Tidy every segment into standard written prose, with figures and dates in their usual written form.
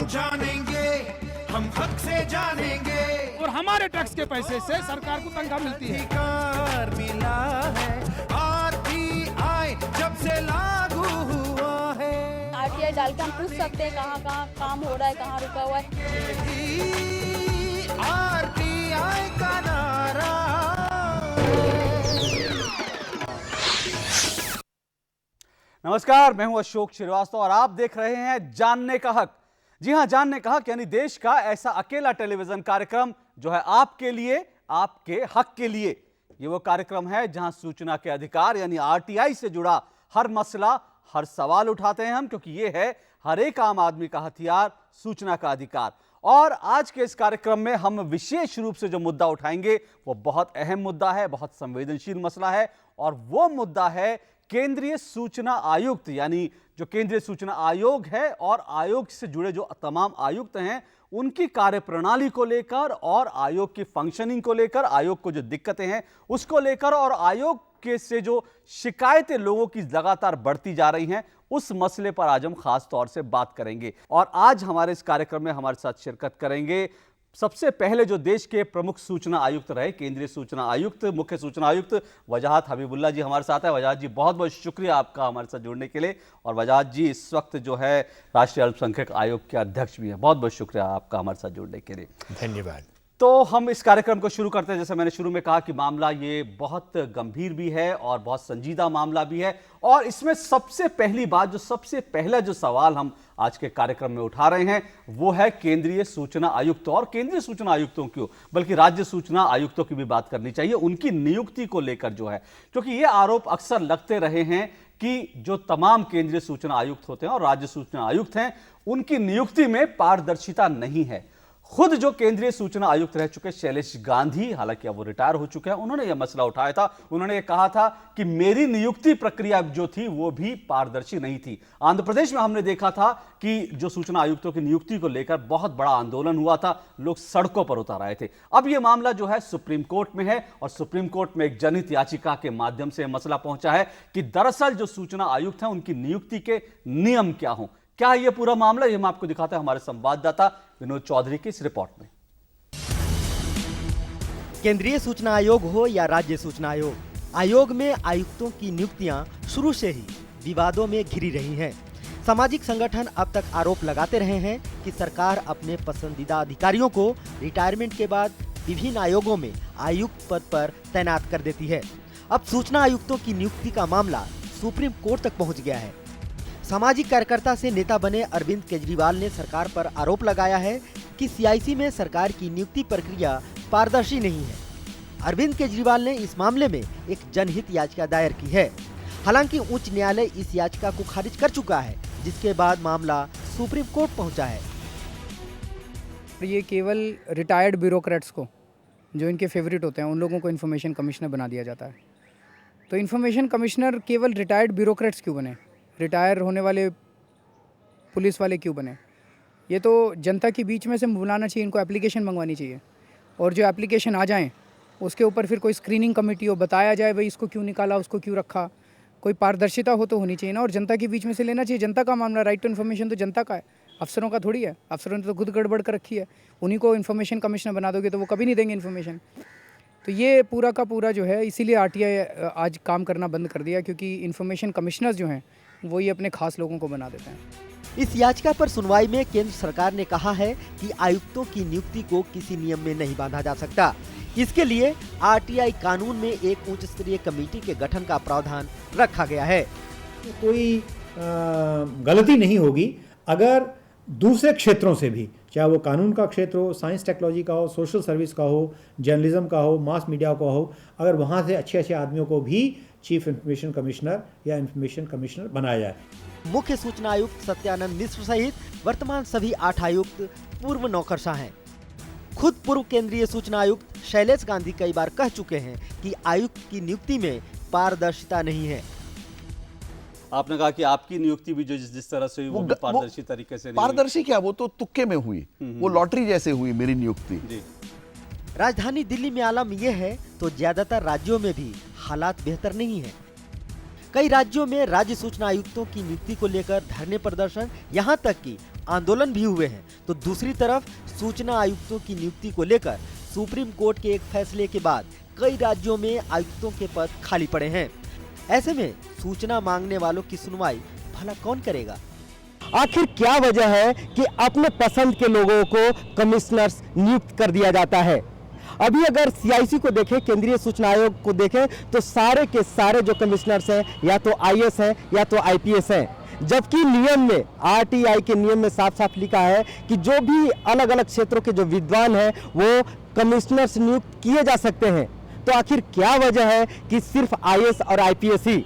जानेंगे, हम हक से जानेंगे, और हमारे टैक्स के पैसे से सरकार को तनख्वाह मिलती है। अधिकार मिला है, आरटीआई जब से लागू हुआ है, आरटीआई डाल के हम पूछ सकते हैं कहाँ कहाँ काम हो रहा है, कहाँ रुका हुआ है। आरटीआई का नारा। नमस्कार, मैं हूं अशोक श्रीवास्तव और आप देख रहे हैं जानने का हक। जी हां, जानने का हक यानी देश का ऐसा अकेला टेलीविजन कार्यक्रम जो है आपके लिए, आपके हक के लिए। ये वो कार्यक्रम है जहां सूचना के अधिकार यानी आरटीआई से जुड़ा हर मसला, हर सवाल उठाते हैं हम, क्योंकि ये है हर एक आम आदमी का हथियार, सूचना का अधिकार। और आज के इस कार्यक्रम में हम विशेष रूप से जो मुद्दा उठाएंगे वो बहुत अहम मुद्दा है, बहुत संवेदनशील मसला है, और वो मुद्दा है केंद्रीय सूचना आयुक्त यानी जो केंद्रीय सूचना आयोग है और आयोग से जुड़े जो तमाम आयुक्त हैं उनकी कार्यप्रणाली को लेकर और आयोग की फंक्शनिंग को लेकर, आयोग को जो दिक्कतें हैं उसको लेकर, और आयोग के से जो शिकायतें लोगों की लगातार बढ़ती जा रही हैं उस मसले पर आज हम खास तौर से बात करेंगे। और आज हमारे इस कार्यक्रम में हमारे साथ शिरकत करेंगे सबसे पहले जो देश के प्रमुख सूचना आयुक्त रहे, केंद्रीय सूचना आयुक्त, मुख्य सूचना आयुक्त वजाहत हबीबुल्ला जी हमारे साथ है। वजाहत जी, बहुत बहुत शुक्रिया आपका हमारे साथ जुड़ने के लिए। और वजाहत जी इस वक्त जो है राष्ट्रीय अल्पसंख्यक आयोग के अध्यक्ष भी हैं। बहुत बहुत शुक्रिया आपका हमारे साथ जुड़ने के लिए। धन्यवाद। तो हम इस कार्यक्रम को शुरू करते हैं। जैसे मैंने शुरू में कहा कि मामला ये बहुत गंभीर भी है और बहुत संजीदा मामला भी है, और इसमें सबसे पहली बात, जो सबसे पहला जो सवाल हम आज के कार्यक्रम में उठा रहे हैं वो है केंद्रीय सूचना आयुक्त। और केंद्रीय सूचना आयुक्तों क्यों, बल्कि राज्य सूचना आयुक्तों की भी बात करनी चाहिए, उनकी नियुक्ति को लेकर जो है, क्योंकि ये आरोप अक्सर लगते रहे हैं कि जो तमाम केंद्रीय सूचना आयुक्त होते हैं और राज्य सूचना आयुक्त हैं उनकी नियुक्ति में पारदर्शिता नहीं है। खुद जो केंद्रीय सूचना आयुक्त रह चुके शैलेश गांधी, हालांकि अब वो रिटायर हो चुके हैं, उन्होंने यह मसला उठाया था। उन्होंने ये कहा था कि मेरी नियुक्ति प्रक्रिया जो थी वो भी पारदर्शी नहीं थी। आंध्र प्रदेश में हमने देखा था कि जो सूचना आयुक्तों की नियुक्ति को लेकर बहुत बड़ा आंदोलन हुआ था, लोग सड़कों पर उतर आए थे। अब यह मामला जो है सुप्रीम कोर्ट में है और सुप्रीम कोर्ट में एक जनहित याचिका के माध्यम से मसला पहुंचा है कि दरअसल जो सूचना आयुक्त हैं उनकी नियुक्ति के नियम क्या हों। क्या ये पूरा मामला, ये हम आपको दिखाते हैं हमारे संवाददाता विनोद चौधरी की इस रिपोर्ट में। केंद्रीय सूचना आयोग हो या राज्य सूचना आयोग, आयोग में आयुक्तों की नियुक्तियां शुरू से ही विवादों में घिरी रही हैं। सामाजिक संगठन अब तक आरोप लगाते रहे हैं कि सरकार अपने पसंदीदा अधिकारियों को रिटायरमेंट के बाद विभिन्न आयोगों में आयुक्त पद पर तैनात कर देती है। अब सूचना आयुक्तों की नियुक्ति का मामला सुप्रीम कोर्ट तक पहुंच गया है। सामाजिक कार्यकर्ता से नेता बने अरविंद केजरीवाल ने सरकार पर आरोप लगाया है कि सीआईसी में सरकार की नियुक्ति प्रक्रिया पारदर्शी नहीं है। अरविंद केजरीवाल ने इस मामले में एक जनहित याचिका दायर की है। हालांकि उच्च न्यायालय इस याचिका को खारिज कर चुका है, जिसके बाद मामला सुप्रीम कोर्ट पहुंचा है। ये केवल रिटायर्ड ब्यूरोक्रेट्स को, जो इनके फेवरेट होते हैं, उन लोगों को इन्फॉर्मेशन कमिश्नर बना दिया जाता है। तो इन्फॉर्मेशन कमिश्नर केवल रिटायर्ड ब्यूरोक्रेट्स क्यों बने, रिटायर होने वाले पुलिस वाले क्यों बने? ये तो जनता के बीच में से बुलाना चाहिए, इनको एप्लीकेशन मंगवानी चाहिए, और जो एप्लीकेशन आ जाएं उसके ऊपर फिर कोई स्क्रीनिंग कमेटी हो, बताया जाए भाई इसको क्यों निकाला, उसको क्यों रखा। कोई पारदर्शिता हो तो होनी चाहिए ना, और जनता के बीच में से लेना चाहिए। जनता का मामला, राइट टू इन्फॉर्मेशन तो जनता का है, अफसरों का थोड़ी है। अफसरों ने तो खुद गड़बड़ कर रखी है, उन्हीं को इन्फॉर्मेशन कमिश्नर बना दोगे तो वो कभी नहीं देंगे इन्फॉर्मेशन। तो ये पूरा का पूरा जो है, इसीलिए आरटीआई आज काम करना बंद कर दिया, क्योंकि इन्फॉर्मेशन कमिश्नर्स जो हैं वो ये अपने खास लोगों को बना देते हैं। इस याचिका पर सुनवाई में केंद्र सरकार ने कहा है कि आयुक्तों की नियुक्ति को किसी नियम में नहीं बांधा जा सकता। इसके लिए आरटीआई कानून में एक उच्च स्तरीय कमेटी के गठन का प्रावधान रखा गया है। कोई गलती नहीं होगी अगर दूसरे क्षेत्रों से भी, चाहे वो कानून का क्षेत्र हो, साइंस टेक्नोलॉजी का हो, सोशल सर्विस का हो, जर्नलिज्म का हो, मास मीडिया का हो, अगर वहाँ से अच्छे अच्छे आदमियों को भी चीफ इंफॉर्मेशन कमिश्नर या इंफॉर्मेशन कमिश्नर बनाया जाए। मुख्य सूचना आयुक्त सत्यानंद मिश्र सहित वर्तमान सभी 8 आयुक्त पूर्व नौकरशाह हैं। खुद पूर्व केंद्रीय सूचना आयुक्त शैलेश गांधी कई बार कह चुके हैं कि आयुक्त की नियुक्ति में पारदर्शिता नहीं है। आपने कहा कि आपकी नियुक्ति भी जो जिस तरह से हुई वो भी पारदर्शी तरीके से नहीं हुई। पारदर्शी क्या, वो तो तुक्के में हुई, वो लॉटरी जैसे हुई मेरी नियुक्ति। जी। राजधानी दिल्ली में आलम यह है तो ज्यादातर राज्यों में भी हालात बेहतर नहीं है। कई राज्यों में राज्य सूचना आयुक्तों की नियुक्ति को लेकर धरने प्रदर्शन, यहाँ तक कि आंदोलन भी हुए हैं। तो दूसरी तरफ सूचना आयुक्तों की नियुक्ति को लेकर सुप्रीम कोर्ट के एक फैसले के बाद कई राज्यों में आयुक्तों के पद खाली पड़े हैं। ऐसे में सूचना मांगने वालों की सुनवाई भला कौन करेगा? आखिर क्या वजह है कि अपने पसंद के लोगों को कमिश्नर्स नियुक्त कर दिया जाता है? अभी अगर CIC को देखें, केंद्रीय सूचना आयोग को देखें, तो सारे के सारे जो कमिश्नर्स हैं या तो IAS हैं या तो IPS हैं, जबकि नियम में, RTI के नियम में साफ साफ लिखा है कि जो भी अलग अलग क्षेत्रों के जो विद्वान हैं वो कमिश्नर्स नियुक्त किए जा सकते हैं। तो आखिर क्या वजह है कि सिर्फ IAS और IPS ही?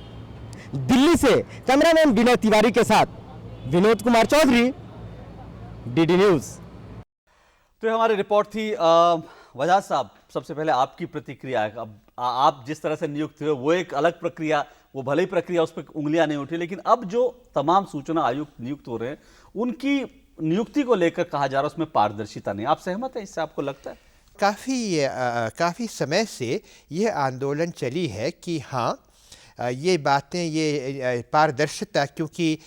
दिल्ली से कैमरामैन विनय तिवारी के साथ विनोद कुमार चौधरी, DD न्यूज। तो ये हमारी रिपोर्ट थी। वजाद साहब, सबसे पहले आपकी प्रतिक्रिया है। अब आप जिस तरह से नियुक्त हुए वो एक अलग प्रक्रिया, वो भले ही प्रक्रिया, उस पर उंगलियां नहीं उठी, लेकिन अब जो तमाम सूचना आयुक्त नियुक्त हो रहे हैं उनकी नियुक्ति को लेकर कहा जा रहा है उसमें पारदर्शिता नहीं। आप सहमत हैं इससे? आपको लगता है? काफ़ी समय से यह आंदोलन चली है कि हाँ, ये बातें, ये पारदर्शिता, क्योंकि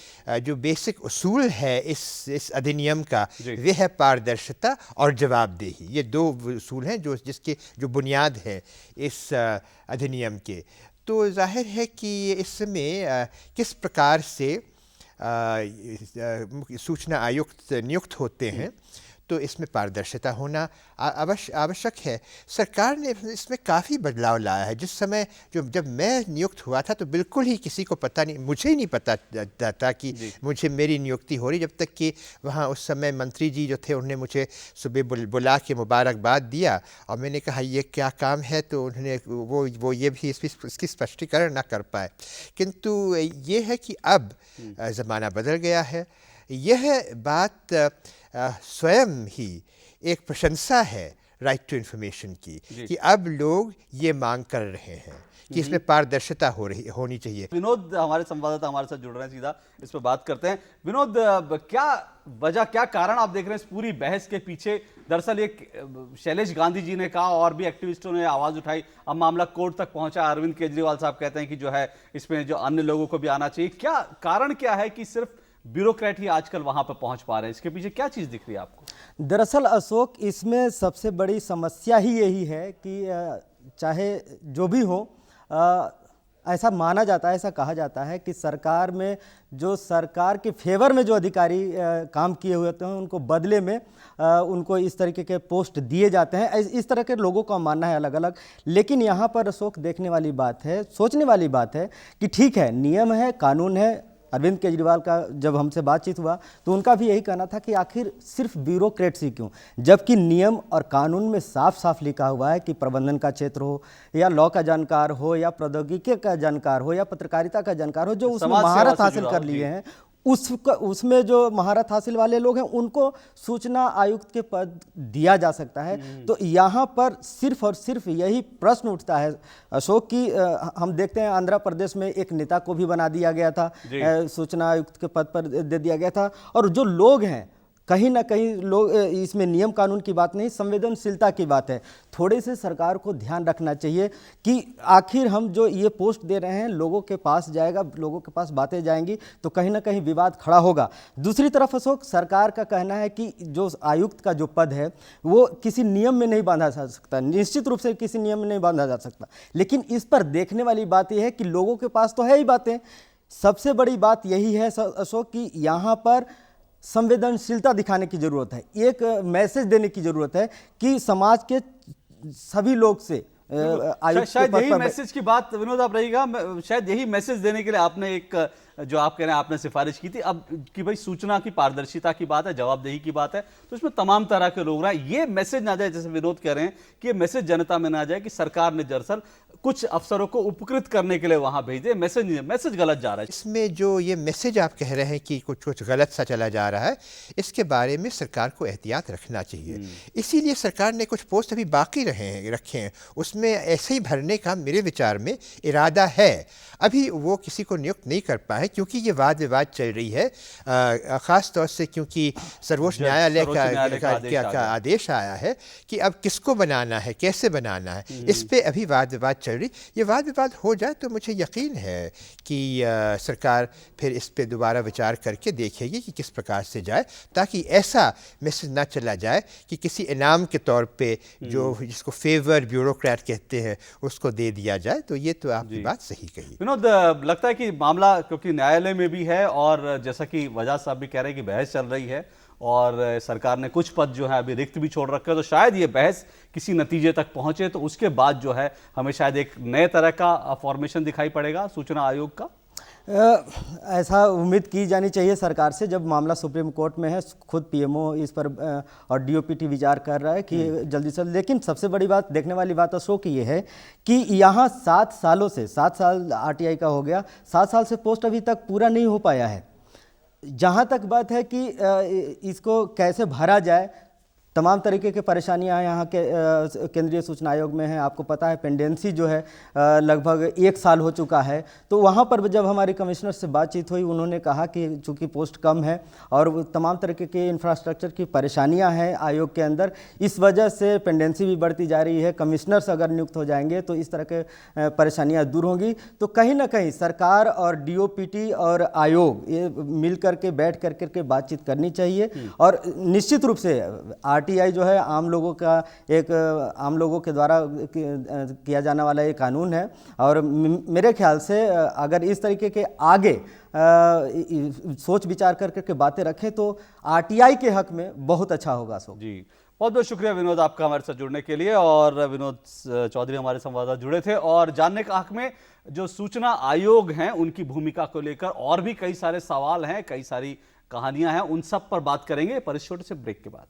जो बेसिक उसूल है इस अधिनियम का वह है पारदर्शिता और जवाबदेही। ये दो उसूल हैं जो बुनियाद है इस अधिनियम के। तो जाहिर है कि इसमें किस प्रकार से सूचना आयुक्त नियुक्त होते हैं, तो इसमें पारदर्शिता होना आवश्यक है। सरकार ने इसमें काफ़ी बदलाव लाया है। जिस समय जब मैं नियुक्त हुआ था तो बिल्कुल ही किसी को पता नहीं, मुझे ही नहीं पता था कि मेरी नियुक्ति हो रही, जब तक कि वहाँ उस समय मंत्री जी जो थे उन्होंने मुझे सुबह बुला के मुबारकबाद दिया और मैंने कहा ये क्या काम है, तो उन्होंने वो ये भी इसकी स्पष्टीकरण ना कर पाए। किंतु ये है कि अब ज़माना बदल गया है। यह बात स्वयं ही एक प्रशंसा है राइट टू इन्फॉर्मेशन की, कि अब लोग ये मांग कर रहे हैं कि इसमें पारदर्शिता होनी चाहिए। विनोद, हमारे संवाददाता हमारे साथ जुड़ रहे हैं, सीधा इस पर बात करते हैं। विनोद, क्या वजह, क्या कारण आप देख रहे हैं इस पूरी बहस के पीछे? दरअसल ये शैलेश गांधी जी ने कहा और भी एक्टिविस्टों ने आवाज उठाई, अब मामला कोर्ट तक पहुंचा। अरविंद केजरीवाल साहब कहते हैं कि जो है इसमें जो अन्य लोगों को भी आना चाहिए। क्या कारण क्या है कि सिर्फ ब्यूरोक्रेट ही आजकल वहां पर पहुंच पा रहे हैं? इसके पीछे क्या चीज दिख रही है आपको? दरअसल अशोक, इसमें सबसे बड़ी समस्या ही यही है कि चाहे जो भी हो, ऐसा माना जाता है, ऐसा कहा जाता है कि सरकार में जो सरकार के फेवर में जो अधिकारी काम किए हुए होते हैं उनको बदले में उनको इस तरीके के पोस्ट दिए जाते हैं। इस तरह के लोगों का मानना है अलग अलग। लेकिन यहाँ पर अशोक देखने वाली बात है, सोचने वाली बात है कि ठीक है, नियम है, कानून है। अरविंद केजरीवाल का जब हमसे बातचीत हुआ तो उनका भी यही कहना था कि आखिर सिर्फ ब्यूरोक्रेट्स ही क्यों, जबकि नियम और कानून में साफ साफ लिखा हुआ है कि प्रबंधन का क्षेत्र हो या लॉ का जानकार हो या प्रौद्योगिकी का जानकार हो या पत्रकारिता का जानकार हो, जो उसमें महारत हासिल कर लिए हैं, उसमें जो महारत हासिल वाले लोग हैं उनको सूचना आयुक्त के पद दिया जा सकता है। तो यहाँ पर सिर्फ और सिर्फ यही प्रश्न उठता है अशोक की, हम देखते हैं आंध्र प्रदेश में एक नेता को भी बना दिया गया था, सूचना आयुक्त के पद पर दे दिया गया था। और जो लोग हैं, कहीं ना कहीं लोग, इसमें नियम कानून की बात नहीं, संवेदनशीलता की बात है। थोड़े से सरकार को ध्यान रखना चाहिए कि आखिर हम जो ये पोस्ट दे रहे हैं लोगों के पास जाएगा, लोगों के पास बातें जाएंगी तो कहीं ना कहीं विवाद खड़ा होगा। दूसरी तरफ अशोक, सरकार का कहना है कि जो आयुक्त का जो पद है वो किसी नियम में नहीं बांधा जा सकता, निश्चित रूप से किसी नियम में नहीं बांधा जा सकता। लेकिन इस पर देखने वाली बात यह है कि लोगों के पास तो है ही बातें। सबसे बड़ी बात यही है अशोक कि यहाँ पर संवेदनशीलता दिखाने की जरूरत है, एक मैसेज देने की जरूरत है कि समाज के सभी लोग से शायद यही मैसेज की बात विनोद आप रहेगा, शायद यही मैसेज देने के लिए आपने एक, जो आप कह रहे हैं, आपने सिफारिश की थी अब कि भाई सूचना की पारदर्शिता की बात है, जवाबदेही की बात है, तो इसमें तमाम तरह के लोग रहे हैं। ये मैसेज ना जाए, जैसे विनोद कह रहे हैं कि ये मैसेज जनता में ना जाए कि सरकार ने दरअसल कुछ अफसरों को उपकृत करने के लिए वहां भेज दिया। मैसेज नहीं है, मैसेज गलत जा रहा है। इसमें जो ये मैसेज आप कह रहे हैं कि कुछ गलत सा चला जा रहा है, इसके बारे में सरकार को एहतियात रखना चाहिए। इसीलिए सरकार ने कुछ पोस्ट अभी बाकी रखे हैं, उसमें ऐसे ही भरने का मेरे विचार में इरादा है। अभी वो किसी को नियुक्त नहीं कर पाए क्योंकि ये वाद विवाद चल रही है, ख़ास तौर से क्योंकि सर्वोच्च न्यायालय का आदेश आया है कि अब किसको बनाना है, कैसे बनाना है, इस पे अभी वाद विवाद चल रही। ये वाद विवाद हो जाए तो मुझे यकीन है कि सरकार फिर इस पे दोबारा विचार करके देखेगी कि किस प्रकार से जाए, ताकि ऐसा मैसेज ना चला जाए कि किसी इनाम के तौर पे जो जिसको फेवर ब्यूरोक्रेट कहते हैं उसको दे दिया जाए। तो ये तो आपकी बात सही कही। विनोद, लगता है कि मामला क्योंकि न्यायालय में भी है और जैसा कि वजह साहब भी कह रहे हैं कि बहस चल रही है और सरकार ने कुछ पद जो है अभी रिक्त भी छोड़ रखे हैं, तो शायद ये बहस किसी नतीजे तक पहुंचे तो उसके बाद जो है हमें शायद एक नए तरह का फॉर्मेशन दिखाई पड़ेगा सूचना आयोग का। ऐसा उम्मीद की जानी चाहिए सरकार से। जब मामला सुप्रीम कोर्ट में है, खुद पीएमओ इस पर और डीओपीटी विचार कर रहा है कि जल्दी से, लेकिन सबसे बड़ी बात, देखने वाली बात अशोक ये है कि यहाँ 7 सालों से, 7 साल आरटीआई का हो गया, 7 साल से पोस्ट अभी तक पूरा नहीं हो पाया है। जहाँ तक बात है कि इसको कैसे भरा जाए, तमाम तरीके की परेशानियां यहाँ के केंद्रीय सूचना आयोग में हैं। आपको पता है पेंडेंसी जो है लगभग 1 साल हो चुका है। तो वहाँ पर जब हमारी कमिश्नर से बातचीत हुई, उन्होंने कहा कि चूँकि पोस्ट कम है और तमाम तरीके के इंफ्रास्ट्रक्चर की परेशानियां हैं आयोग के अंदर, इस वजह से पेंडेंसी भी बढ़ती जा रही है। कमिश्नर्स अगर नियुक्त हो जाएंगे तो इस तरह के परेशानियाँ दूर होंगी। तो कहीं ना कहीं सरकार और डीओपीटी और आयोग ये मिल करके बैठ करके बातचीत करनी चाहिए। और निश्चित रूप से आरटीआई जो है आम लोगों के द्वारा किया जाने वाला एक कानून है और मेरे ख्याल से अगर इस तरीके के आगे सोच विचार करके बातें रखें तो आरटीआई के हक में बहुत अच्छा होगा। जी, बहुत बहुत शुक्रिया विनोद आपका हमारे साथ जुड़ने के लिए। और विनोद चौधरी हमारे संवाददाता जुड़े थे और जानने का हक में जो सूचना आयोग हैं उनकी भूमिका को लेकर और भी कई सारे सवाल हैं, कई सारी कहानियां हैं, उन सब पर बात करेंगे पर इस छोटे से ब्रेक के बाद।